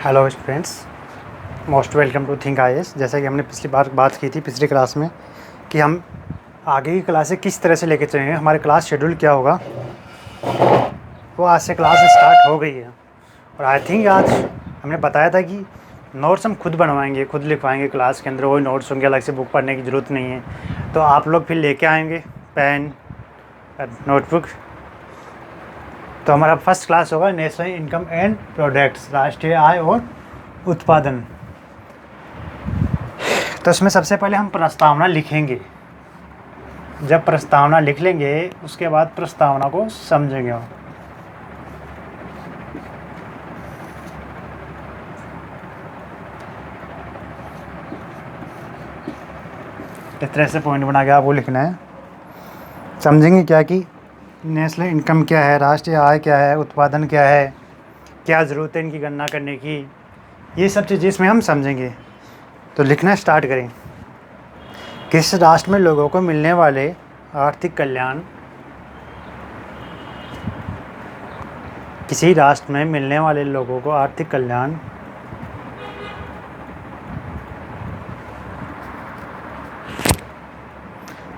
Hello students, most welcome to think IAS. जैसा कि हमने पिछली बार बात की थी पिछली क्लास में कि हम आगे की क्लासें किस तरह से लेके चलेंगे, हमारे क्लास शेड्यूल क्या होगा, वो आज से क्लास स्टार्ट हो गई है। और आई थिंक आज हमने बताया था कि नोट्स हम खुद बनवाएंगे, खुद लिखवाएंगे क्लास के अंदर, वही नोट्स होंगे, अलग से बुक पढ़ने की ज़रूरत नहीं है। तो आप लोग फिर लेके आएंगे पेन नोटबुक। तो हमारा फर्स्ट क्लास होगा नेशनल इनकम एंड प्रोडक्ट्स, राष्ट्रीय आय और उत्पादन। तो इसमें सबसे पहले हम प्रस्तावना लिखेंगे। जब प्रस्तावना लिख लेंगे उसके बाद प्रस्तावना को समझेंगे। इस तरह से पॉइंट बना के आपको लिखना है। समझेंगे क्या कि नेशनल इनकम क्या है, राष्ट्रीय आय क्या है, उत्पादन क्या है, क्या ज़रूरत है इनकी गणना करने की, ये सब चीज़ें इसमें हम समझेंगे। तो लिखना स्टार्ट करें। किस राष्ट्र में लोगों को मिलने वाले आर्थिक कल्याण, किसी राष्ट्र में मिलने वाले लोगों को आर्थिक कल्याण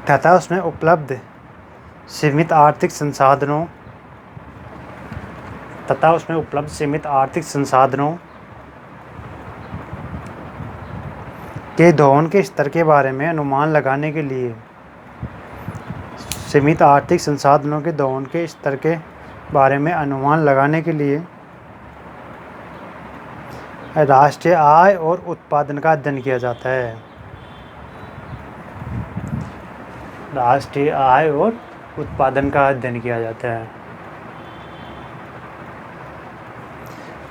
तथा उसमें उपलब्ध सीमित आर्थिक संसाधनों के धोन के स्तर के बारे में अनुमान लगाने के लिए, सीमित आर्थिक संसाधनों के धोन के स्तर के बारे में अनुमान लगाने के लिए राष्ट्रीय आय और उत्पादन का अध्ययन किया जाता है। राष्ट्रीय आय और उत्पादन का अध्ययन किया जाता है।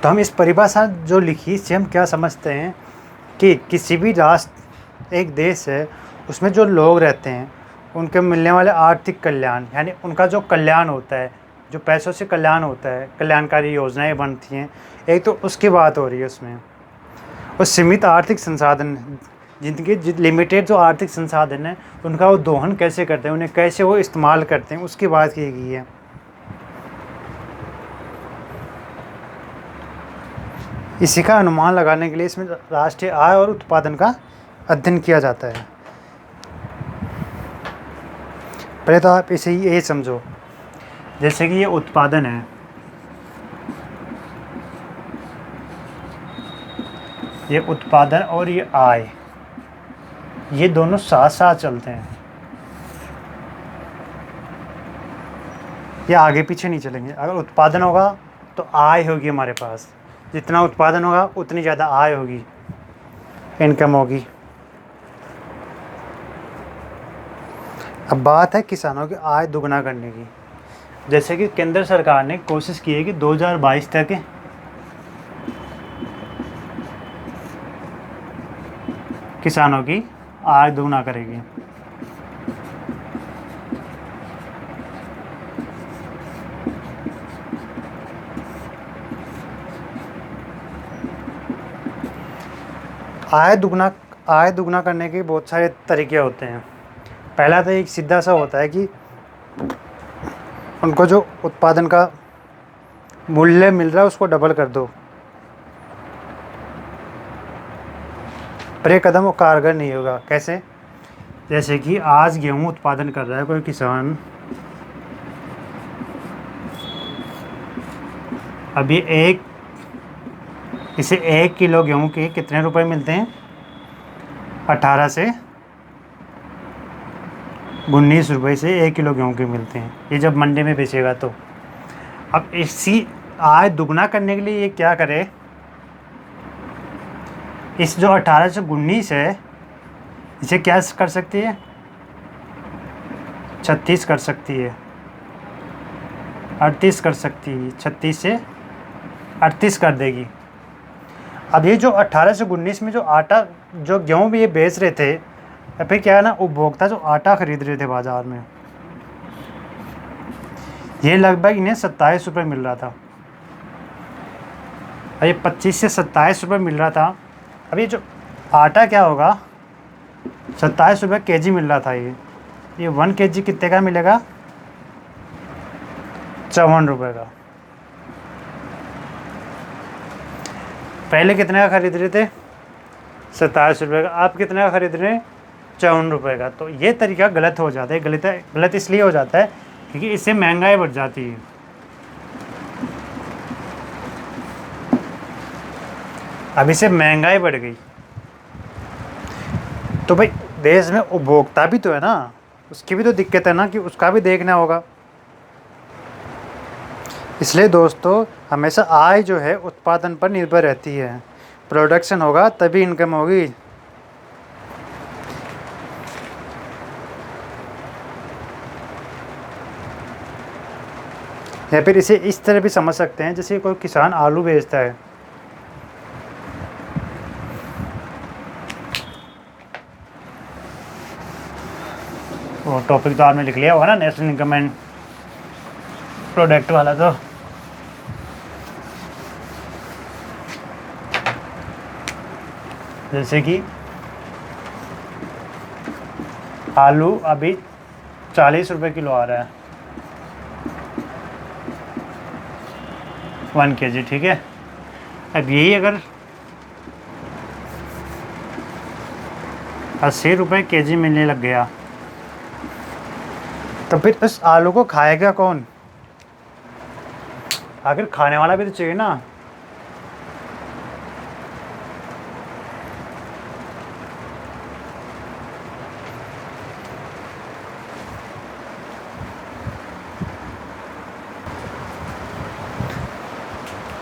तो हम इस परिभाषा जो लिखी इससे हम क्या समझते हैं कि किसी भी राष्ट्र, एक देश है, उसमें जो लोग रहते हैं उनके मिलने वाले आर्थिक कल्याण, यानी उनका जो कल्याण होता है, जो पैसों से कल्याण होता है, कल्याणकारी योजनाएं बनती हैं, एक तो उसकी बात हो रही है उसमें। और सीमित आर्थिक संसाधन, जिनके लिमिटेड जो आर्थिक संसाधन हैं उनका वो दोहन कैसे करते हैं, उन्हें कैसे वो इस्तेमाल करते हैं, उसकी बात की गई है। इसी का अनुमान लगाने के लिए इसमें राष्ट्रीय आय और उत्पादन का अध्ययन किया जाता है। पहले तो आप इसे ये समझो, जैसे कि ये उत्पादन है, ये उत्पादन और ये आय, ये दोनों साथ साथ चलते हैं, ये आगे पीछे नहीं चलेंगे। अगर उत्पादन होगा तो आय होगी हमारे पास, जितना उत्पादन होगा उतनी ज़्यादा आय होगी, इनकम होगी। अब बात है किसानों की आय दुगना करने की। जैसे कि केंद्र सरकार ने कोशिश की है कि 2022 तक किसानों की आय दुगना करेगी। आय दुगना करने के बहुत सारे तरीके होते हैं। पहला तो एक सीधा सा होता है कि उनको जो उत्पादन का मूल्य मिल रहा है उसको डबल कर दो, पर ये कदम वो कारगर नहीं होगा। कैसे? जैसे कि आज गेहूं उत्पादन कर रहा है कोई किसान, अभी इसे 1 किलो गेहूं के कितने रुपए मिलते हैं? 18 से 19 रुपये से 1 किलो गेहूं के मिलते हैं, ये जब मंडी में बेचेगा तो। अब इसी आय दुगना करने के लिए ये क्या करे, इस जो 18 से 19 है इसे क्या कर सकती है? 36 कर सकती है, 38 कर सकती है, 36 से 38 कर देगी। अब ये जो 18 से 19 में जो आटा, जो गेहूँ भी ये बेच रहे थे, या फिर क्या है ना, उपभोक्ता जो आटा खरीद रहे थे बाज़ार में, ये लगभग इन्हें 27 रुपये मिल रहा था। अब ये 25 से 27 रुपये मिल रहा था। अब ये जो आटा क्या होगा, 27 रुपये केजी मिल रहा था, ये 1 केजी कितने का मिलेगा? 54 रुपये का। पहले कितने का खरीद रहे थे? 27 रुपये का। आप कितने का खरीद रहे हैं? 54 रुपये का। तो ये तरीका गलत हो जाता है। गलत इसलिए हो जाता है क्योंकि इससे महंगाई बढ़ जाती है। अब इससे महंगाई बढ़ गई तो भाई देश में उपभोक्ता भी तो है ना, उसकी भी तो दिक्कत है ना, कि उसका भी देखना होगा। इसलिए दोस्तों हमेशा आय जो है उत्पादन पर निर्भर रहती है। प्रोडक्शन होगा तभी इनकम होगी। या फिर इसे इस तरह भी समझ सकते हैं, जैसे कोई किसान आलू बेचता है, वो टॉपिक तो आपने लिख लिया होगा ना, नेशनल इनकम एंड प्रोडक्ट वाला। तो जैसे कि आलू अभी 40 रुपये किलो आ रहा है 1 kg, ठीक है। अब यही अगर 80 रुपये kg मिलने लग गया तो फिर उस आलू को खाएगा कौन? आखिर खाने वाला भी तो चाहिए ना।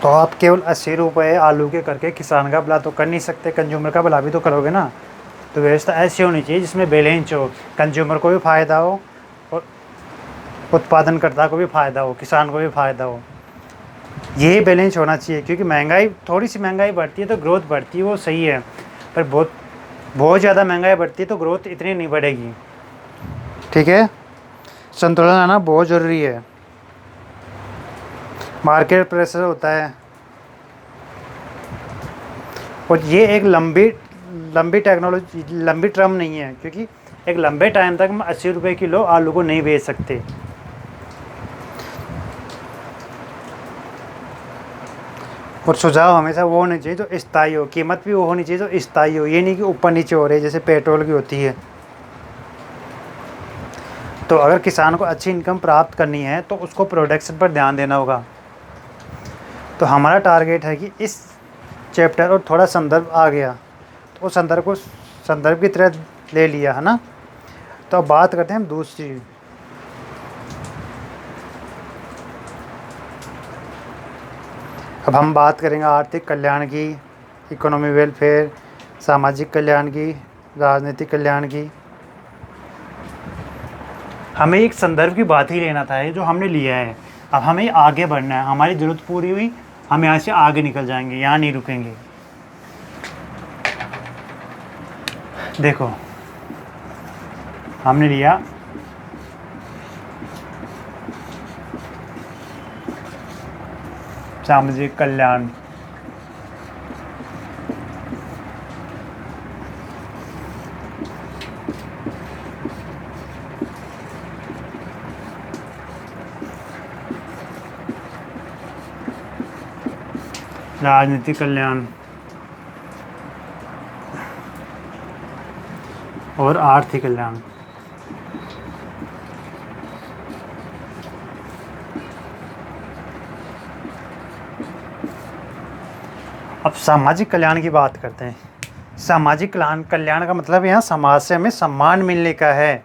तो आप केवल 80 रुपये आलू के करके किसान का भला तो कर नहीं सकते, कंज्यूमर का भला भी तो करोगे ना। तो व्यवस्था ऐसी होनी चाहिए जिसमें बैलेंस हो, कंज्यूमर को भी फ़ायदा हो और उत्पादनकर्ता को भी फ़ायदा हो, किसान को भी फ़ायदा हो। यही बैलेंस होना चाहिए। क्योंकि महंगाई, थोड़ी सी महंगाई बढ़ती है तो ग्रोथ बढ़ती है, वो सही है, पर बहुत ज़्यादा महंगाई बढ़ती है तो ग्रोथ इतनी नहीं बढ़ेगी। ठीक है, संतुलन आना बहुत ज़रूरी है। मार्केट प्रेशर होता है और ये एक लंबी टेक्नोलॉजी, लंबी टर्म नहीं है, क्योंकि एक लंबे टाइम तक हम 80 रुपये किलो आलू को नहीं बेच सकते। और सुझाव हमेशा वो होने चाहिए जो स्थायी हो, कीमत भी वो होनी चाहिए जो स्थायी हो, ये नहीं कि ऊपर नीचे हो रही है जैसे पेट्रोल की होती है। तो अगर किसान को अच्छी इनकम प्राप्त करनी है तो उसको प्रोडक्शन पर ध्यान देना होगा। तो हमारा टारगेट है कि इस चैप्टर और थोड़ा संदर्भ आ गया तो उस संदर्भ को संदर्भ की तरह ले लिया है ना। तो अब बात करते हैं हम दूसरी। अब हम बात करेंगे आर्थिक कल्याण की, इकोनॉमी वेलफेयर, सामाजिक कल्याण की, राजनीतिक कल्याण की। हमें एक संदर्भ की बात ही लेना था, ये जो हमने लिया है। अब हमें आगे बढ़ना है, हमारी ज़रूरत पूरी हुई, हम यहाँ से आगे निकल जाएंगे, यहाँ नहीं रुकेंगे। देखो हमने लिया सामाजिक कल्याण, राजनीतिक कल्याण और आर्थिक कल्याण। अब सामाजिक कल्याण की बात करते हैं। सामाजिक कल्याण का मतलब यहाँ समाज से हमें सम्मान मिलने का है।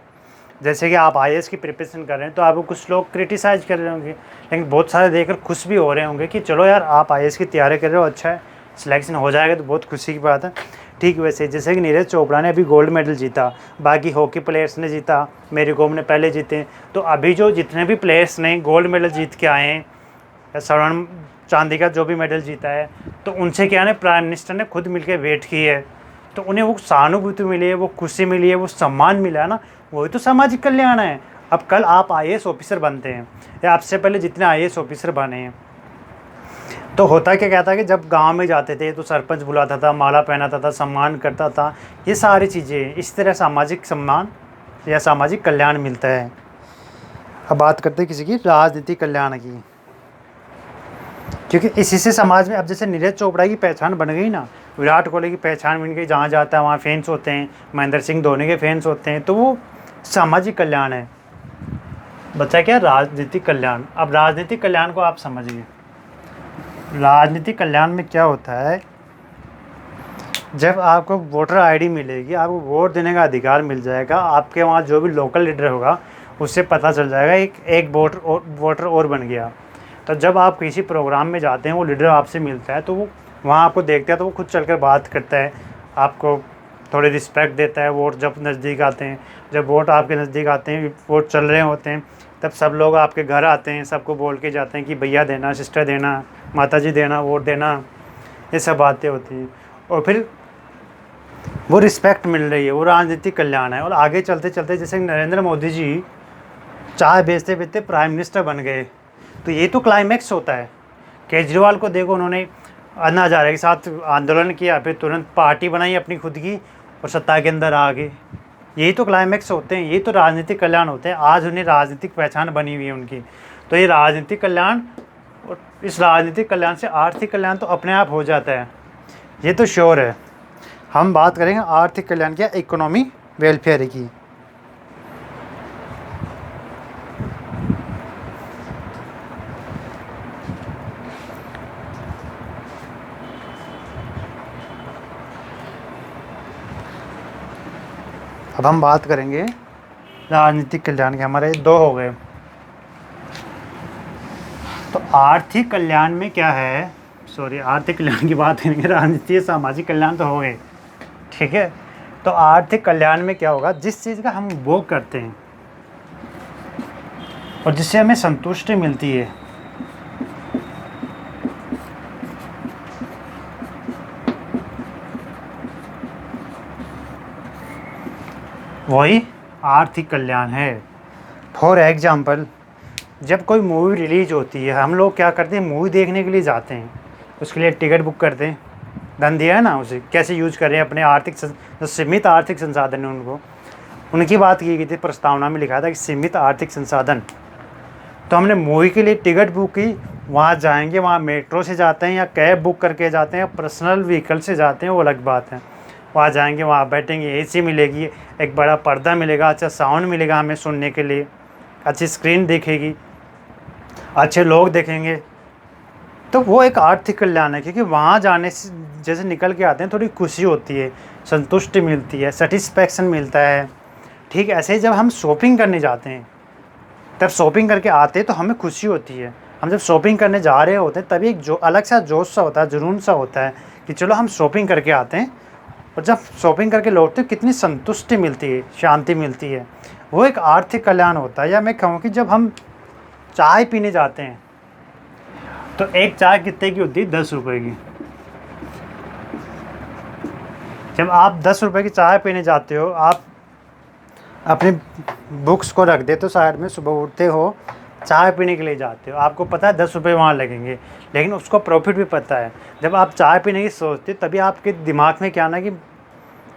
जैसे कि आप आईएएस की प्रिपरेशन कर रहे हैं तो आपको कुछ लोग क्रिटिसाइज कर रहे होंगे, लेकिन बहुत सारे देखकर खुश भी हो रहे होंगे कि चलो यार आप आईएएस की तैयारी कर रहे हो, अच्छा है, सिलेक्शन हो जाएगा तो बहुत खुशी की बात है। ठीक वैसे जैसे कि नीरज चोपड़ा ने अभी गोल्ड मेडल जीता, बाकी हॉकी प्लेयर्स ने जीता, मेरी कोम ने पहले जीते। तो अभी जो जितने भी प्लेयर्स ने गोल्ड मेडल जीत के आए हैं या स्वर्ण चांदी का जो भी मेडल जीता है, तो उनसे क्या है, प्राइम मिनिस्टर ने खुद मिलकर वेट की है, तो उन्हें वो सहानुभूति मिली है, वो खुशी मिली है, वो सम्मान मिला है ना, वही तो सामाजिक कल्याण है। अब कल आप आईएएस ऑफिसर बनते हैं या आपसे पहले जितने आईएएस ऑफिसर बने हैं, तो होता क्या था कि जब गांव में जाते थे तो सरपंच बुलाता था, माला पहनाता था, सम्मान करता था, ये सारी चीज़ें, इस तरह सामाजिक सम्मान या सामाजिक कल्याण मिलता है। अब बात करते हैं किसी की राजनीतिक कल्याण की। क्योंकि इसी से समाज में अब जैसे नीरज चोपड़ा की पहचान बन गई ना, विराट कोहली की पहचान बन गई, जहाँ जाता है वहाँ फैंस होते हैं, महेंद्र सिंह धोनी के फैंस होते हैं, तो वो सामाजिक कल्याण है। बच्चा क्या, राजनीतिक कल्याण। अब राजनीतिक कल्याण को आप समझिए, राजनीतिक कल्याण में क्या होता है, जब आपको वोटर आईडी मिलेगी, आपको वोट देने का अधिकार मिल जाएगा, आपके वहाँ जो भी लोकल लीडर होगा उससे पता चल जाएगा एक वोटर और बन गया। तो जब आप किसी प्रोग्राम में जाते हैं, वो लीडर आपसे मिलता है, तो वो वहाँ आपको देखता है, तो वो खुद चलकर बात करता है, आपको थोड़ी रिस्पेक्ट देता है। वोट जब नज़दीक आते हैं, जब वोट आपके नज़दीक आते हैं, वोट चल रहे होते हैं, तब सब लोग आपके घर आते हैं, सबको बोल के जाते हैं कि भैया देना, सिस्टर देना, माता जी देना, वोट देना, ये सब बातें होती हैं। और फिर वो रिस्पेक्ट मिल रही है, वो राजनीतिक कल्याण है। और आगे चलते चलते जैसे नरेंद्र मोदी जी चाय बेचते बेचते प्राइम मिनिस्टर बन गए, तो ये तो क्लाइमैक्स होता है। केजरीवाल को देखो, उन्होंने अन्ना हज़ारे के साथ आंदोलन किया, फिर तुरंत पार्टी बनाई अपनी खुद की और सत्ता के अंदर आ गए। यही तो क्लाइमैक्स होते हैं, ये तो राजनीतिक कल्याण होते हैं। आज उन्हें राजनीतिक पहचान बनी हुई है उनकी, तो ये राजनीतिक कल्याण, और इस राजनीतिक कल्याण से आर्थिक कल्याण तो अपने आप हो जाता है, ये तो श्योर है। हम बात करेंगे आर्थिक कल्याण की, इकोनॉमी वेलफेयर की। अब हम बात करेंगे राजनीतिक कल्याण के, हमारे दो हो गए। तो आर्थिक कल्याण में क्या है, सॉरी, आर्थिक कल्याण की बात करेंगे, राजनीतिक सामाजिक कल्याण तो हो गए, ठीक है। तो आर्थिक कल्याण में क्या होगा, जिस चीज़ का हम उपभोग करते हैं और जिससे हमें संतुष्टि मिलती है, वही आर्थिक कल्याण है। फॉर एग्जाम्पल, जब कोई मूवी रिलीज होती है, हम लोग क्या करते हैं, मूवी देखने के लिए जाते हैं, उसके लिए टिकट बुक करते हैं, धन दिया है ना, उसे कैसे यूज कर रहे हैं अपने जो सीमित आर्थिक संसाधन है उनको, उनकी बात की गई थी, प्रस्तावना में लिखा था कि सीमित आर्थिक संसाधन। तो हमने मूवी के लिए टिकट बुक की, वहाँ जाएंगे, वहाँ मेट्रो से जाते हैं या कैब बुक करके जाते हैं, पर्सनल व्हीकल से जाते हैं, वो अलग बात है। वहाँ जाएंगे, वहाँ बैठेंगे, एसी मिलेगी, एक बड़ा पर्दा मिलेगा, अच्छा साउंड मिलेगा हमें सुनने के लिए, अच्छी स्क्रीन दिखेगी, अच्छे लोग देखेंगे, तो वो एक आर्थिक कल्याण है। क्योंकि वहाँ जाने से जैसे निकल के आते हैं, थोड़ी खुशी होती है, संतुष्टि मिलती है, सेटिस्फैक्शन मिलता है। ठीक ऐसे ही जब हम शॉपिंग करने जाते हैं, तब शॉपिंग करके आते हैं तो हमें खुशी होती है। हम जब शॉपिंग करने जा रहे होते हैं, तभी एक जो अलग सा जोश सा होता है, जुनून सा होता है कि चलो हम शॉपिंग करके आते हैं। और जब शॉपिंग करके लौटते हैं, कितनी संतुष्टि मिलती है, शांति मिलती है, वो एक आर्थिक कल्याण होता है। या मैं कहूँ कि जब हम चाय पीने जाते हैं, तो एक चाय कितने की होती है, 10 रुपये की। जब आप 10 रुपये की चाय पीने जाते हो, आप अपने बुक्स को रख देते हो साइड में, सुबह उठते हो, चाय पीने के लिए जाते हो, आपको पता है 10 रुपये वहाँ लगेंगे, लेकिन उसको प्रॉफिट भी पता है। जब आप चाय पीने की सोचते हो, तभी आपके दिमाग में क्या ना कि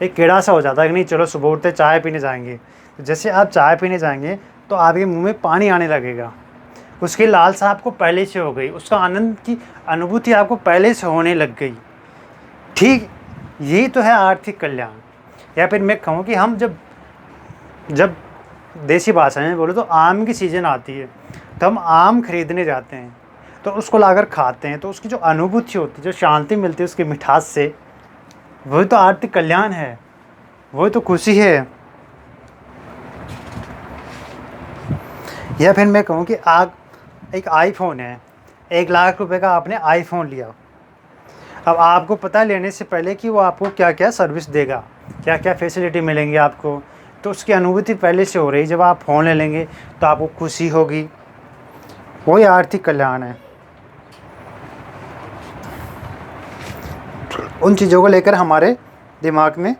एक कीड़ा सा हो जाता है कि नहीं चलो सुबह उठते चाय पीने जाएंगे। तो जैसे आप चाय पीने जाएंगे, तो आपके मुँह में पानी आने लगेगा, उसकी लालसा आपको पहले से हो गई, उसका आनंद की अनुभूति आपको पहले से होने लग गई। ठीक, यही तो है आर्थिक कल्याण। या फिर मैं कहूँ कि हम जब देसी भाषा में बोलो तो आम की सीज़न आती है, तो हम आम खरीदने जाते हैं, तो उसको लाकर खाते हैं, तो उसकी जो अनुभूति होती है, जो शांति मिलती है उसकी मिठास से, वही तो आर्थिक कल्याण है, वही तो खुशी है। या फिर मैं कहूँ कि आप एक आईफोन है, 1 लाख रुपए का आपने आईफोन लिया, अब आपको पता लेने से पहले कि वो आपको क्या क्या सर्विस देगा, क्या क्या फैसिलिटी मिलेंगी आपको, तो उसकी अनुभूति पहले से हो रही। जब आप फ़ोन ले लेंगे तो आपको खुशी होगी, वही आर्थिक कल्याण है। उन चीज़ों को लेकर हमारे दिमाग में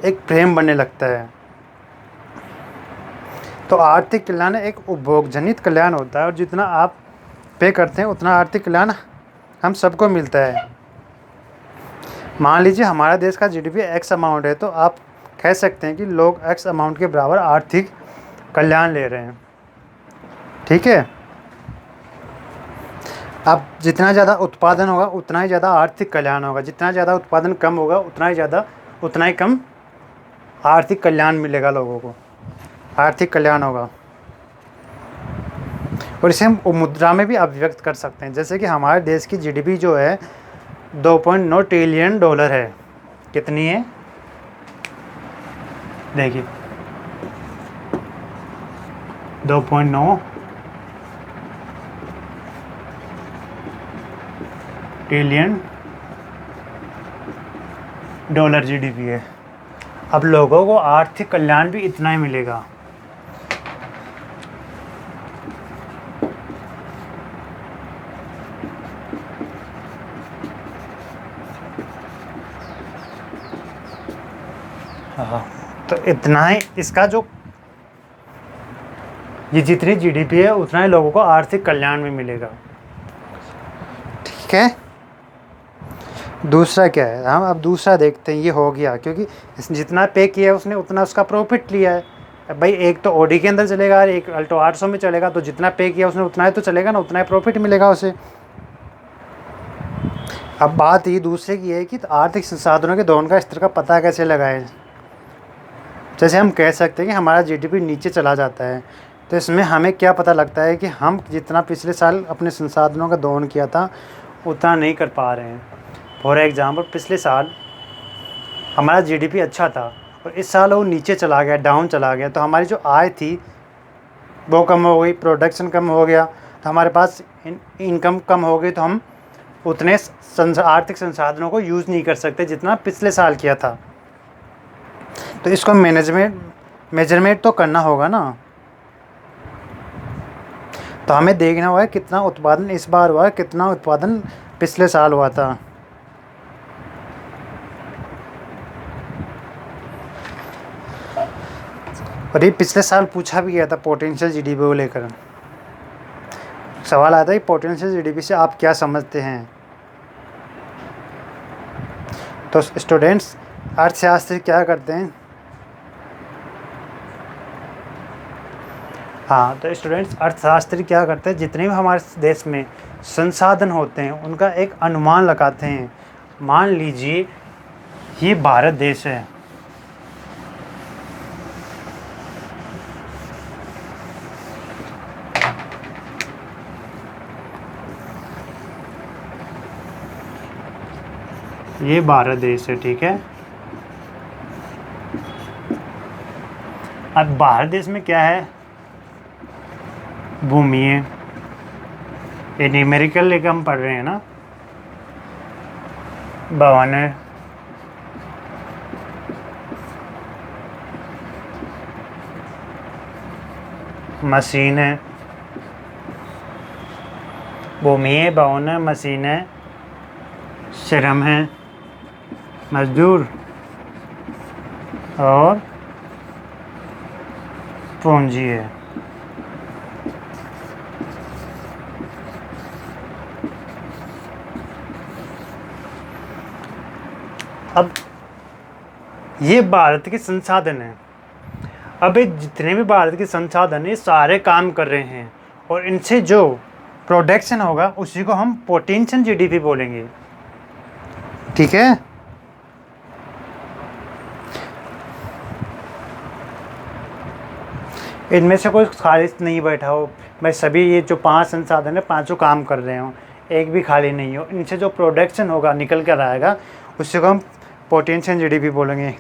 एक प्रेम बनने लगता है। तो आर्थिक कल्याण एक उपभोग जनित कल्याण होता है, और जितना आप पे करते हैं उतना आर्थिक कल्याण हम सबको मिलता है। मान लीजिए हमारा देश का जीडीपी एक्स अमाउंट है, तो आप कह सकते हैं कि लोग एक्स अमाउंट के बराबर आर्थिक कल्याण ले रहे हैं, ठीक है। अब जितना ज़्यादा उत्पादन होगा उतना ही ज़्यादा आर्थिक कल्याण होगा, जितना ज़्यादा उत्पादन कम होगा उतना ही कम आर्थिक कल्याण मिलेगा लोगों को, आर्थिक कल्याण होगा। और इसे हम मुद्रा में भी अभिव्यक्त कर सकते हैं, जैसे कि हमारे देश की जीडीपी जो है 2.9 ट्रिलियन डॉलर है। कितनी है देखिए, 2.9 ट्रिलियन डॉलर जीडीपी है। अब लोगों को आर्थिक कल्याण भी इतना ही मिलेगा। हाँ, तो इतना ही इसका जो ये जितनी जीडीपी है उतना ही लोगों को आर्थिक कल्याण भी मिलेगा। ठीक है, दूसरा क्या है, हम अब दूसरा देखते हैं। ये हो गया क्योंकि जितना पे किया है उसने उतना उसका प्रॉफिट लिया है। अब भाई एक तो ओडी के अंदर चलेगा और एक अल्टो 800 में चलेगा, तो जितना पे किया उसने उतना ही तो चलेगा ना, उतना ही प्रॉफिट मिलेगा उसे। अब बात ये दूसरे की है कि आर्थिक संसाधनों के दोहन का स्तर का पता कैसे लगाएं। जैसे हम कह सकते हैं कि हमारा जीडीपी नीचे चला जाता है, तो इसमें हमें क्या पता लगता है कि हम जितना पिछले साल अपने संसाधनों का दोहन किया था उतना नहीं कर पा रहे हैं। फॉर एग्ज़ाम्पल पिछले साल हमारा जीडीपी अच्छा था और इस साल वो नीचे चला गया, डाउन चला गया, तो हमारी जो आय थी वो कम हो गई, प्रोडक्शन कम हो गया, तो हमारे पास इनकम कम हो गई, तो हम उतने आर्थिक संसाधनों को यूज़ नहीं कर सकते जितना पिछले साल किया था। तो इसको मेजरमेंट तो करना होगा ना। तो हमें देखना होगा कितना उत्पादन इस बार हुआ है, कितना उत्पादन पिछले साल हुआ था। और ये पिछले साल पूछा भी गया था पोटेंशियल जीडीपी को लेकर। सवाल आता है पोटेंशियल जीडीपी से आप क्या समझते हैं। तो स्टूडेंट्स, अर्थशास्त्री क्या करते हैं। हाँ, तो स्टूडेंट्स अर्थशास्त्री क्या करते हैं, जितने भी हमारे देश में संसाधन होते हैं उनका एक अनुमान लगाते हैं। मान लीजिए ये भारत देश है, ये भारत देश है, ठीक है। अब भारत देश में क्या है, भूमि है, ये न्यूमेरिकल लेकर हम पढ़ रहे हैं ना, भवन है, मशीन है, भूमि है, भवन है, मशीन है, श्रम है, मजदूर और पूंजी है। अब ये भारत के संसाधन हैं। अब ये जितने भी भारत के संसाधन हैं ये सारे काम कर रहे हैं और इनसे जो प्रोडक्शन होगा उसी को हम पोटेंशियल जीडीपी बोलेंगे, ठीक है। इनमें से कोई खाली नहीं बैठा हो, मैं सभी ये जो 5 संसाधन है पांचों काम कर रहे हो, एक भी खाली नहीं हो। इनसे जो प्रोडक्शन होगा निकल कर आएगा उसी को हम पोटेंशियल जीडीपी बोलेंगे।